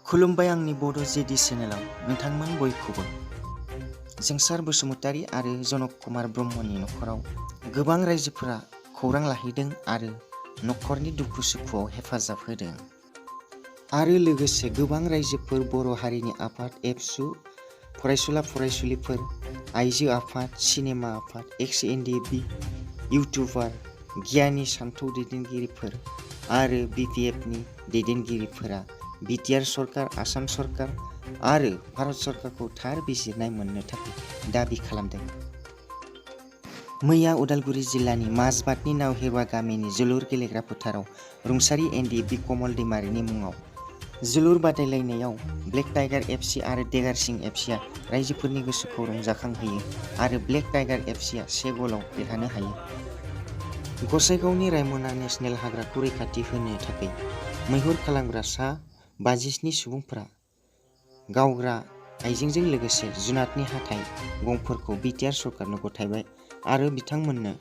खुलुमबाय आंनि बड' जेडि चेनेलाव नोंथांमोन बयखौबो। जंसार बसुमतारी आरो जनक कुमार ब्रह्मनि नखराव गोबां रायजोफोरा खौरां लाहैदों आरो नखरनि दुखु सुखुआव हेफाजाब होदों। आरो लोगोसे गोबां रायजोफोर बर' हारिनि आफाद एबसु फरायसुला फरायसुलिफोर, आइजो आफाद, सिनेमा आफाद, एक्स एनडिएफबि, इउटुबार, गियानि सान्थौ दैदेनगिरिफोर आरो बिपिएफनि दैदेनगिरिफोरा बिटिआर सरकार, आसाम सरकार आरो भारत सरकारखौ थार बिजिरनाय मोननो थाखाय दाबि खालामदों। मैया उदालगुरि जिल्लानि माजबाटनि नावहेरवा गामिनि जोलुर गेलेग्रा फोथाराव रुंसारि एनडिएफबि कमल दैमारिनि मुङाव जोलुर बादायलायनायाव ब्लेक टाइगार एफसि आरो देगारसिं एफसिआ रायजोफोरनि गोसोखौ रंजाखांहोयो आरो ब्लेक टाइगार एफसिआ 1 गलआव देरहानो हायो। गसाइगावनि रायमना नेशनेल हाग्राखौ रैखाथि होनो थाखाय मैहुर खालामग्रा सा 57 सुबुंफोरा गावग्रा आइजेंजों लोगोसे जुनादनि हाथाइ गंफोरखौ बिटिआर सरकारनो गथायबाय आरो बिथांमोननो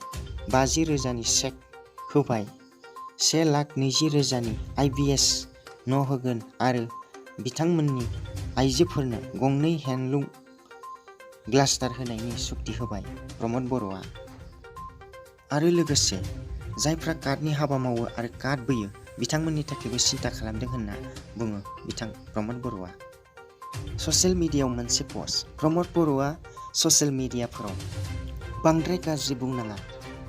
50,000नि चेक होबाय। 1,20,000नि आइबिएस न' होगोन आरो बिथांमोननि आइजोफोरनो 2 हेन्डलुम क्लास्टार होनायनि सुक्ति होबाय प्रमद बर'आ। आरो लोगोसे जायफ्रा काटनि हाबा मावो आरो काट बोयो बिथांमोननि थाखायबो सिन्था खालामदों होनना बुङो बिथां प्रमद बर'आ। ससियेल मिडियायाव मोनसे पस्ट। प्रमद बर'आ ससियेल मिडियाफोराव बांद्राय गाज्रि बुंनाङा,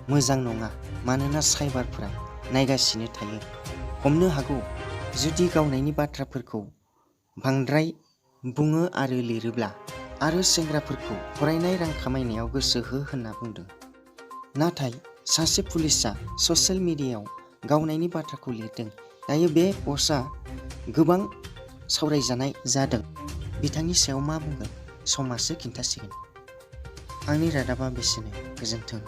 मोजां नङा, मानोना साइबारफोरा नायगासिनो थायो। हमनो हागौ जुदि गावनायनि बाथ्राफोरखौ बांद्राय बुङो आरो लिरोब्ला आरो सेंग्राफोरखौ फरायनाय रां खामायनायाव गोसो हो होनना बुंदों। नाथाय सासे पुलिसआ ससियेल मिडियायाव गावनायनि बाथ्राखौ लिरदों। दायो बे पस्टआ गोबां सावरायजानाय जादों। बिथांनि सायाव मा बुंगोन समासो खिन्थासिगोन। आंनि रादाबा बेसेनो। गोजोन्थों।